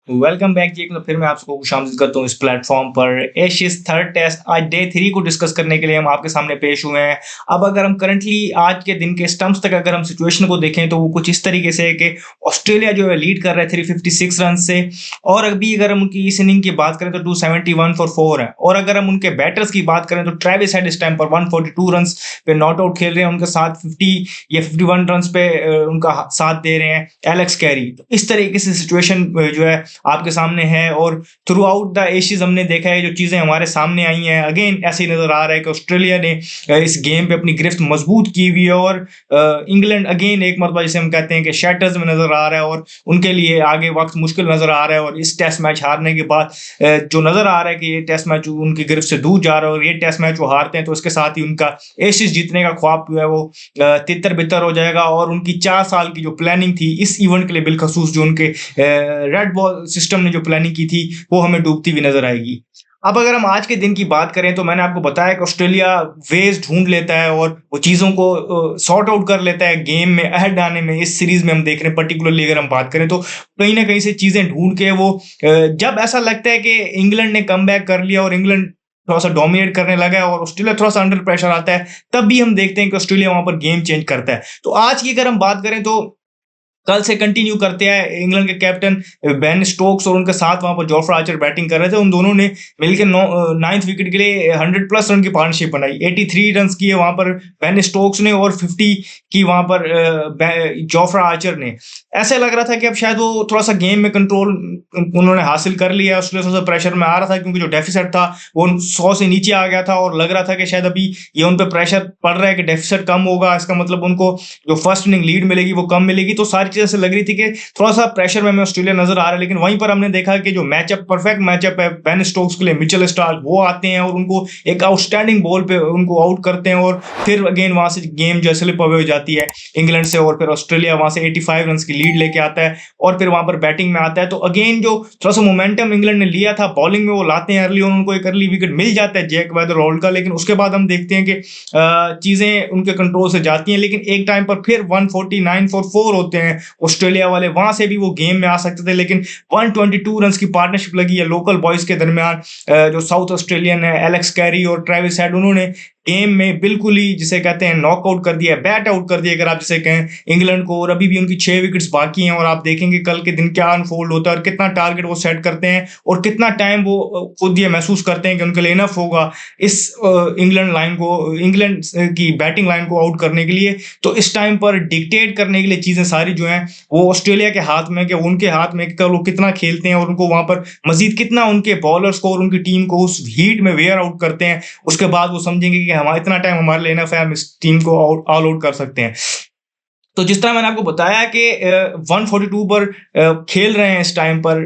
Welcome back जी। एक बार फिर मैं आप सबको खुशामदीद करता हूँ इस प्लेटफॉर्म पर। एशियस थर्ड टेस्ट आज डे 3 को डिस्कस करने के लिए हम आपके सामने पेश हुए हैं। अब अगर हम करंटली आज के दिन के स्टंप्स तक अगर हम सिचुएशन को देखें तो वो कुछ इस तरीके से है कि ऑस्ट्रेलिया जो है लीड कर रहा है 356 रन से। और अभी अगर हम उनकी इस इनिंग की बात करें तो 271 फॉर 4 है। और अगर हम उनके बैटर्स की बात करें तो ट्रेविस हेड इस टाइम पर 142 रन पे नॉट आउट खेल रहे हैं। उनके साथ 50 या 51 रन पे उनका साथ दे रहे हैं एलेक्स कैरी। तो इस तरीके से सिचुएशन जो है आपके सामने है। और थ्रू आउट द एशियज हमने देखा है जो चीजें हमारे सामने आई हैं, अगेन ऐसे ही नजर आ रहा है कि ऑस्ट्रेलिया ने इस गेम पे अपनी गिरफ्त मजबूत की हुई है। और इंग्लैंड अगेन एक मरतबा जिसे हम कहते हैं कि शैटर्स में नजर आ रहा है और उनके लिए आगे वक्त मुश्किल नजर आ रहा है। और इस टेस्ट मैच हारने के बाद जो नजर आ रहा है कि ये टेस्ट मैच उनकी गिरफ्त से दूर जा रहा है और ये टेस्ट मैच वो हारते हैं तो उसके साथ ही उनका एशियज जीतने का ख्वाब जो है वो तितर बितर हो जाएगा। और उनकी 4 साल की जो प्लानिंग थी इस इवेंट के लिए बिलखसूस जो उनके रेड बॉल सिस्टम ने जो प्लानिंग की थी वो हमें डूबती हुई नजर आएगी। अब अगर हम आज के दिन की बात करें तो मैंने आपको बताया कि ऑस्ट्रेलिया वेज ढूंढ लेता है और वो चीज़ों को सॉर्ट आउट कर लेता है गेम में अहद आने में। इस सीरीज में हम देख रहे हैं पर्टिकुलरली अगर हम बात करें तो कहीं ना कहीं से चीज़ें ढूंढ के वो जब ऐसा लगता है कि इंग्लैंड ने कम कर लिया और इंग्लैंड थोड़ा सा डोमिनेट करने लगा है और ऑस्ट्रेलिया थोड़ा सा अंडर प्रेशर आता है, तब भी हम देखते हैं कि ऑस्ट्रेलिया वहां पर गेम चेंज करता है। तो आज की अगर हम बात करें तो कल से कंटिन्यू करते हैं इंग्लैंड के कैप्टन बेन स्टोक्स और उनके साथ वहां पर जोफ्रा आर्चर बैटिंग कर रहे थे। उन दोनों ने मिलकर 9th विकेट के लिए 100+ रन की पार्टनरशिप बनाई। 83 रन की है वहां पर बेन स्टोक्स ने और 50 की वहां पर जोफ्रा आर्चर ने। ऐसे लग रहा था कि अब शायद वो थोड़ा सा गेम में कंट्रोल उन्होंने हासिल कर लिया। ऑस्ट्रेलिया थोड़ा सा प्रेशर में आ रहा था क्योंकि जो डेफिसिट था वो 100 से नीचे आ गया था और लग रहा था कि शायद अभी ये उन पर प्रेशर पड़ रहा है कि डेफिसिट कम होगा, इसका मतलब उनको जो फर्स्ट इनिंग लीड मिलेगी वो कम मिलेगी। तो सारी चीजें से लग रही थी कि थोड़ा सा प्रेशर में हमें ऑस्ट्रेलिया नजर आ रहा है। लेकिन वहीं पर हमने देखा कि जो मैचअप परफेक्ट मैचअप है बेन स्टोक्स के लिए, मिचेल स्टार्क वो आते हैं और उनको एक आउटस्टैंडिंग बॉल पे उनको आउट करते हैं और फिर अगेन वहां से गेम जो स्लिप अवे हो जाती है इंग्लैंड से। और फिर ऑस्ट्रेलिया वहां से 85 रन की लीड लेके आता है और फिर वहां पर बैटिंग में आता है। तो अगेन जो थोड़ा सा मोमेंटम इंग्लैंड ने लिया था बॉलिंग में वो लाते हैं अर्ली और उनको एक अर्ली विकेट मिल जाता है जैक वेदर होल्ड का। लेकिन उसके बाद हम देखते हैं कि चीजें उनके कंट्रोल से जाती हैं। लेकिन एक टाइम पर फिर 149 फॉर 4 होते हैं ऑस्ट्रेलिया वाले, वहां से भी वो गेम में आ सकते थे। लेकिन 122 रन की पार्टनरशिप लगी है लोकल बॉयज के दरमियान। जो साउथ ऑस्ट्रेलियन है एलेक्स कैरी और ट्रेविस हेड, उन्होंने गेम में बिल्कुल ही जिसे कहते हैं नॉकआउट कर दिया, बैट आउट कर दिया अगर आप जिसे कहें इंग्लैंड को। और अभी भी उनकी 6 विकेट्स बाकी हैं और आप देखेंगे कल के दिन क्या अनफोल्ड होता है और कितना टारगेट वो सेट करते हैं और कितना टाइम वो खुद ये महसूस करते हैं कि उनके लिए इनफ होगा इस इंग्लैंड की बैटिंग लाइन को आउट करने के लिए। तो इस टाइम पर डिक्टेट करने के लिए चीजें सारी जो हैं वो ऑस्ट्रेलिया के हाथ में, कि उनके हाथ में कि वो कितना खेलते हैं और उनको वहां पर मजीद कितना उनके बॉलर्स को और उनकी टीम को उस हीट में वेयर आउट करते हैं। उसके बाद वो समझेंगे कि हमारा इतना टाइम हमारे लिए इनफ है, हम इस टीम को ऑल आउट कर सकते हैं। तो जिस तरह मैंने आपको बताया कि 142 पर खेल रहे हैं इस टाइम पर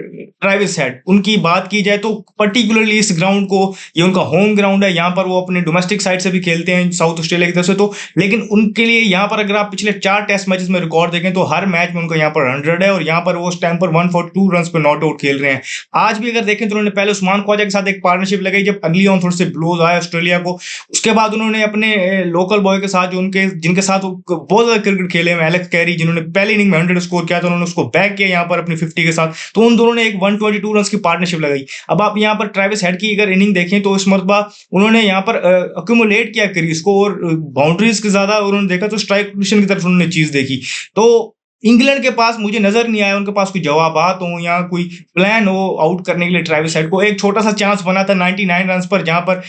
ट्रेविस हेड, उनकी बात की जाए तो पर्टिकुलरली इस ग्राउंड को, ये उनका होम ग्राउंड है, यहाँ पर वो अपने डोमेस्टिक साइड से भी खेलते हैं साउथ ऑस्ट्रेलिया की तरफ से। तो लेकिन उनके लिए यहाँ पर अगर आप पिछले 4 टेस्ट मैचेस में रिकॉर्ड देखें तो हर मैच में उनका यहाँ पर 100 है और यहाँ पर वो उस टाइम पर 142 रन पे नॉट आउट खेल रहे हैं। आज भी अगर देखें तो उन्होंने पहले उस्मान ख्वाजा के साथ एक पार्टनरशिप लगाई जब अर्ली ऑन थोड़े से ब्लोज आए ऑस्ट्रेलिया को। उसके बाद उन्होंने अपने लोकल बॉय के साथ जो उनके जिनके साथ वो बहुत ज्यादा क्रिकेट खेले हैं एलेक्स कैरी, जिन्होंने पहली इनिंग में 100 स्कोर किया था, उन्होंने उसको बैक किया यहाँ पर अपनी 50 के साथ। तो उन दोनों ने एक 122 रन की पार्टनरशिप लगाई। अब आप यहाँ पर ट्रेविस हेड की अगर इनिंग देखें तो इस मरतबा उन्होंने यहाँ पर अक्यूमुलेट किया क्रीज को और बाउंड्रीज के ज्यादा उन्होंने देखा तो स्ट्राइक पोजीशन की तरफ उन्होंने चीज देखी। तो इंग्लैंड के पास मुझे नजर नहीं आया उनके पास कोई जवाबात हो या कोई प्लान हो आउट करने के लिए ट्रेविस हेड को। एक छोटा सा चांस बना था 99 रन पर जहां पर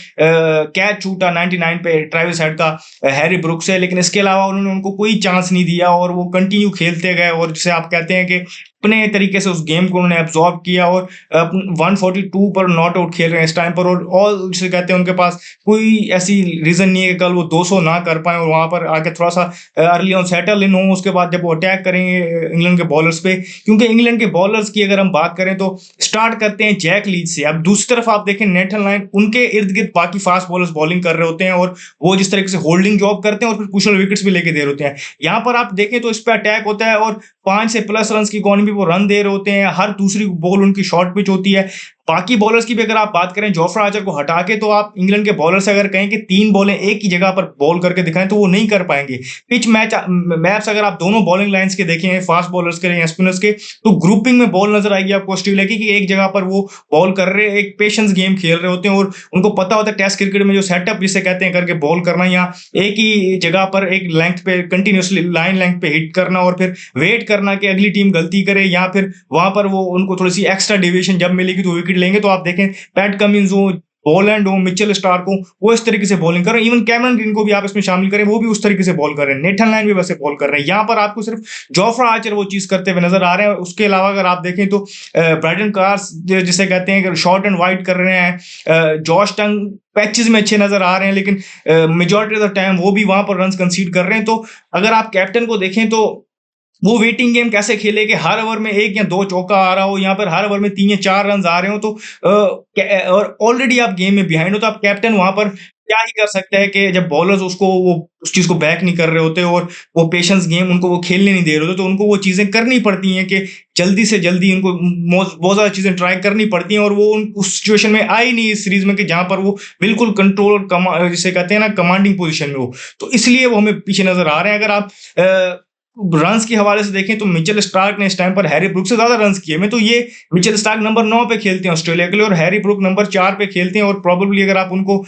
कैच छूटा 99 पे ट्रेविस हेड का हैरी ब्रुक से, लेकिन इसके अलावा उन्होंने उनको कोई चांस नहीं दिया और वो कंटिन्यू खेलते गए और जिसे आप कहते हैं कि अपने तरीके से उस गेम को उन्होंने एब्जॉर्ब किया और 142 पर नॉट आउट खेल रहे हैं इस टाइम पर। और ऑल जिसे कहते हैं उनके पास कोई ऐसी रीजन नहीं है कि कल वो 200 ना कर पाए और वहां पर आके थोड़ा सा अर्ली ऑन सेटल इन हो उसके बाद जब वो अटैक करेंगे इंग्लैंड के बॉलर्स पे। क्योंकि इंग्लैंड के बॉलर्स की अगर हम बात करें तो स्टार्ट करते हैं जैक लीच से। अब दूसरी तरफ आप देखें नेथन लाइन, उनके इर्द गिर्द बाकी फास्ट बॉलर्स बॉलिंग कर रहे होते हैं और वो जिस तरीके से होल्डिंग जॉब करते हैं और फिर कुशल विकेट्स भी लेके दे रहे होते हैं। यहाँ पर आप देखें तो इस पर अटैक होता है और 5 से प्लस रन की इकॉनमी वो रन दे रहे होते हैं। हर दूसरी बॉल उनकी शॉर्ट पिच होती है। बाकी बॉलर्स की भी अगर आप बात करें जोफ्रा आर्चर को हटा के, तो आप इंग्लैंड के बॉलर से अगर कहें कि 3 बॉलें एक ही जगह पर बॉल करके दिखाएं तो वो नहीं कर पाएंगे। पिच मैप्स अगर आप दोनों बॉलिंग लाइंस के देखें, फास्ट बॉलर्स के या स्पिनर्स के, तो ग्रुपिंग में बॉल नजर आएगी आपको ऑस्ट्रेलिया की कि एक जगह पर वो बॉल कर रहे हैं, एक पेशेंस गेम खेल रहे होते हैं और उनको पता होता है टेस्ट क्रिकेट में जो सेटअप जिसे कहते हैं करके बॉल करना, या एक ही जगह पर एक लेंथ पे कंटिन्यूसली लाइन लेंथ पे हिट करना और फिर वेट करना कि अगली टीम गलती करे, या फिर वहां पर वो उनको थोड़ी सी एक्स्ट्रा डिविएशन जब मिलेगी तो विकेट लेंगे। तो आप देखें पैट कमिंस हो, बॉलैंड हो, मिचेल स्टार्क हो, वो इस तरीके से बॉलिंग कर रहे हैं। इवन कैमरन ग्रीन को भी आप इसमें शामिल करें, वो भी उस तरीके से बॉल कर रहे हैं। नेथन लायन भी वैसे बॉल कर रहे हैं। यहाँ पर आपको सिर्फ जोफ्रा आर्चर वो चीज करते हुए नजर आ रहे हैं। उसके अलावा अगर आप देखें तो ब्राइडन कार्स जिसे कहते हैं शॉर्ट एंड वाइड कर रहे हैं। जॉश टंग पैचेस में अच्छे नजर आ रहे हैं, लेकिन मेजॉरिटी ऑफ द टाइम वो भी वहां पर रन कंसीड कर रहे हैं। तो अगर आप कैप्टन को देखें तो वो वेटिंग गेम कैसे खेले कि हर ओवर में 1 या 2 चौका आ रहा हो, यहाँ पर हर ओवर में 3 या 4 रन आ रहे हो, तो और ऑलरेडी आप गेम में बिहाइंड हो, तो आप कैप्टन वहां पर क्या ही कर सकते हैं कि जब बॉलर्स उसको वो उस चीज को बैक नहीं कर रहे होते और वो पेशेंस गेम उनको वो खेलने नहीं दे रहे होते, तो उनको वो चीजें करनी पड़ती हैं कि जल्दी से जल्दी उनको बहुत ज्यादा चीजें ट्राई करनी पड़ती हैं। और वो उस सिचुएशन में आई नहीं इस सीरीज में कि जहां पर वो बिल्कुल कंट्रोल जिसे कहते हैं ना कमांडिंग पोजीशन में हो, तो इसलिए वो हमें पीछे नजर आ रहे हैं। अगर आप रन्स के हवाले से देखें तो मिचेल स्टार्क ने इस टाइम पर हैरी ब्रूक से ज्यादा रन्स किए में, तो ये मिचेल स्टार्क नंबर 9 पे खेलते हैं ऑस्ट्रेलिया के लिए और हैरी ब्रूक नंबर 4 पे खेलते हैं। और प्रोबेबली अगर आप उनको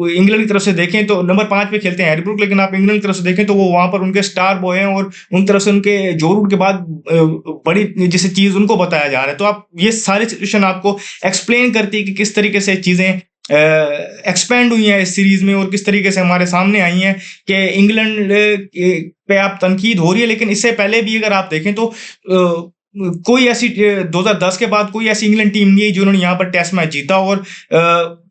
इंग्लैंड की तरफ से देखें तो नंबर 5 पे खेलते हैं हैरी ब्रूक, लेकिन आप इंग्लैंड की तरफ से देखें तो वो वहां पर उनके स्टार बॉय हैं और उन तरफ से उनके जो रूट के बाद बड़ी जैसे चीज उनको बताया जा रहा है। तो आप ये सारी सिचुएशन आपको एक्सप्लेन करती है कि किस तरीके से चीजें एक्सपेंड हुई हैं इस सीरीज में और किस तरीके से हमारे सामने आई हैं कि इंग्लैंड पे आप तनकीद हो रही है, लेकिन इससे पहले भी अगर आप देखें तो कोई ऐसी 2010 के बाद कोई ऐसी इंग्लैंड टीम नहीं है जिन्होंने यहाँ पर टेस्ट मैच जीता। और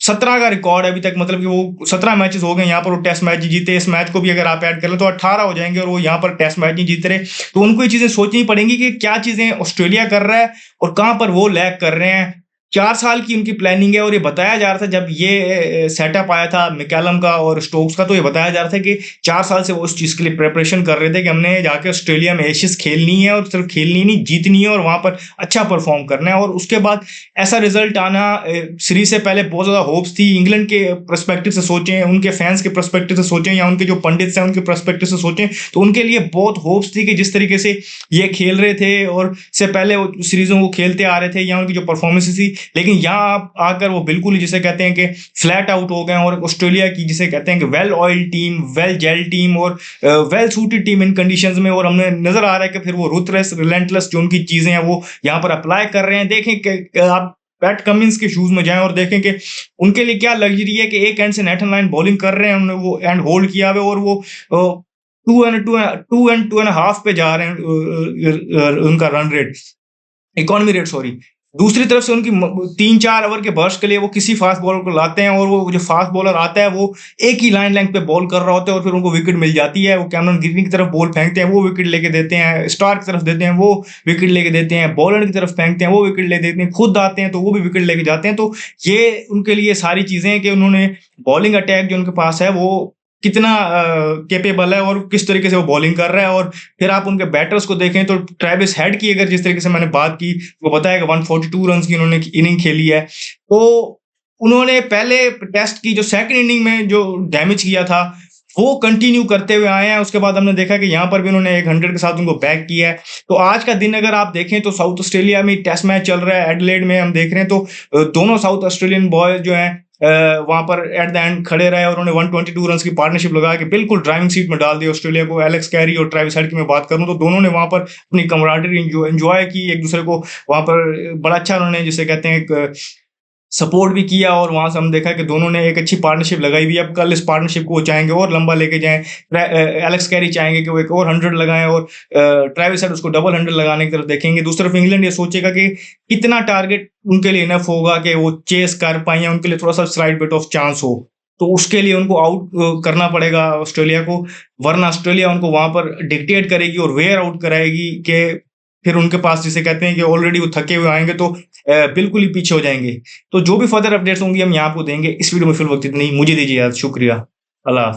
17 का रिकॉर्ड है अभी तक, मतलब कि वो 17 मैचेस हो गए यहाँ पर वो टेस्ट मैच जीते। इस मैच को भी अगर आप ऐड कर लें तो 18 हो जाएंगे और वो यहाँ पर टेस्ट मैच नहीं जीत रहे। तो उनको ये चीजें सोचनी पड़ेंगी कि क्या चीजें ऑस्ट्रेलिया कर रहा है और कहाँ पर वो लैग कर रहे हैं। 4 साल की उनकी प्लानिंग है और ये बताया जा रहा था जब ये सेटअप आया था मैकलम का और स्टोक्स का, तो ये बताया जा रहा था कि 4 साल से वो उस चीज़ के लिए प्रिपरेशन कर रहे थे कि हमने जाके ऑस्ट्रेलिया में एशेज खेलनी है और सिर्फ खेलनी नहीं जीतनी है और वहां पर अच्छा परफॉर्म करना है। और उसके बाद ऐसा रिजल्ट आना, सीरीज से पहले बहुत ज़्यादा होप्स थी। इंग्लैंड के परस्पेक्टिव से सोचें, उनके फैंस के परस्पेक्टिव से सोचें या उनके जो पंडित हैं उनके परस्पेक्टिव से सोचें, तो उनके लिए बहुत होप्स थी कि जिस तरीके से ये खेल रहे थे और से पहले वो सीरीजों को खेलते आ रहे थे या उनकी जो परफॉर्मेंस थी, लेकिन यहाँ आकर वो बिल्कुल ही जिसे कहते हैं कि फ्लैट आउट हो गए। और ऑस्ट्रेलिया की जिसे कहते हैं कि well oil team, well gel team और well suited team in conditions में, और हमें नजर आ रहा है कि फिर वो रूथलेस रिलेंटलेस जो उनकी चीजें हैं वो यहाँ पर अप्लाई कर रहे हैं। देखें कि आप पैट कमिंस के शूज में जाएं और देखें कि उनके लिए क्या लग्जरी है कि एक एंड से नेथन लायन बॉलिंग कर रहे हैं, उन्होंने वो एंड होल्ड किया हुआ और वो 2.5 पे जा रहे हैं उनका run rate, economy rate sorry. दूसरी तरफ से उनकी 3-4 ओवर के बर्स्ट के लिए वो किसी फास्ट बॉलर को लाते हैं और वो जो फास्ट बॉलर आता है वो एक ही लाइन लेंथ पे बॉल कर रहा होता है और फिर उनको विकेट मिल जाती है। वो कैमरन ग्रीन की तरफ बॉल फेंकते हैं, वो विकेट लेके देते हैं। स्टार की तरफ देते हैं, वो विकेट लेके देते हैं। बॉलर की तरफ फेंकते हैं, वो विकेट ले देते हैं। खुद आते हैं तो वो भी विकेट लेके जाते हैं। तो ये उनके लिए सारी चीजें हैं कि उन्होंने बॉलिंग अटैक जो उनके पास है वो कितना कैपेबल है और किस तरीके से वो बॉलिंग कर रहा है। और फिर आप उनके बैटर्स को देखें तो ट्रेविस हेड की अगर जिस तरीके से मैंने बात की, वो बताया कि 142 रन की उन्होंने इनिंग खेली है। तो उन्होंने पहले टेस्ट की जो सेकंड इनिंग में जो डैमेज किया था वो कंटिन्यू करते हुए आए हैं। उसके बाद हमने देखा कि यहाँ पर भी उन्होंने 100 के साथ उनको बैक किया है। तो आज का दिन अगर आप देखें तो साउथ ऑस्ट्रेलिया में टेस्ट मैच चल रहा है, एडिलेड में हम देख रहे हैं, तो दोनों साउथ ऑस्ट्रेलियन बॉयज जो हैं वहां पर एट द एंड खड़े रहे और उन्होंने 122 रन की पार्टनरशिप लगा के बिल्कुल ड्राइविंग सीट में डाल दिया ऑस्ट्रेलिया को। एलेक्स कैरी और ट्रेविस हेड की मैं बात करूं तो दोनों ने वहां पर अपनी कमराडरी एंजॉय की, एक दूसरे को वहां पर बड़ा अच्छा उन्होंने जिसे कहते हैं सपोर्ट भी किया। और वहां से हम देखा कि दोनों ने एक अच्छी पार्टनरशिप लगाई हुई है। अब कल इस पार्टनरशिप को वो चाहेंगे और लंबा लेके जाएं। एलेक्स कैरी चाहेंगे कि वो एक और 100 लगाएं और ट्रेविस हेड उसको डबल 100 लगाने की तरफ देखेंगे। दूसरी तरफ इंग्लैंड ये सोचेगा कि कितना टारगेट उनके लिए इनफ होगा कि वो चेस कर पाए या उनके लिए थोड़ा सा स्लाइड बिट ऑफ चांस हो, तो उसके लिए उनको आउट करना पड़ेगा ऑस्ट्रेलिया को, वरना ऑस्ट्रेलिया उनको वहां पर डिक्टेट करेगी और वेयर आउट कराएगी कि फिर उनके पास जिसे कहते हैं कि ऑलरेडी वो थके हुए आएंगे तो बिल्कुल ही पीछे हो जाएंगे। तो जो भी फर्दर अपडेट्स होंगी हम यहाँ आपको देंगे। इस वीडियो में फिर वक्त इतनी, मुझे दीजिए याद, शुक्रिया, अल्लाह हाफिज।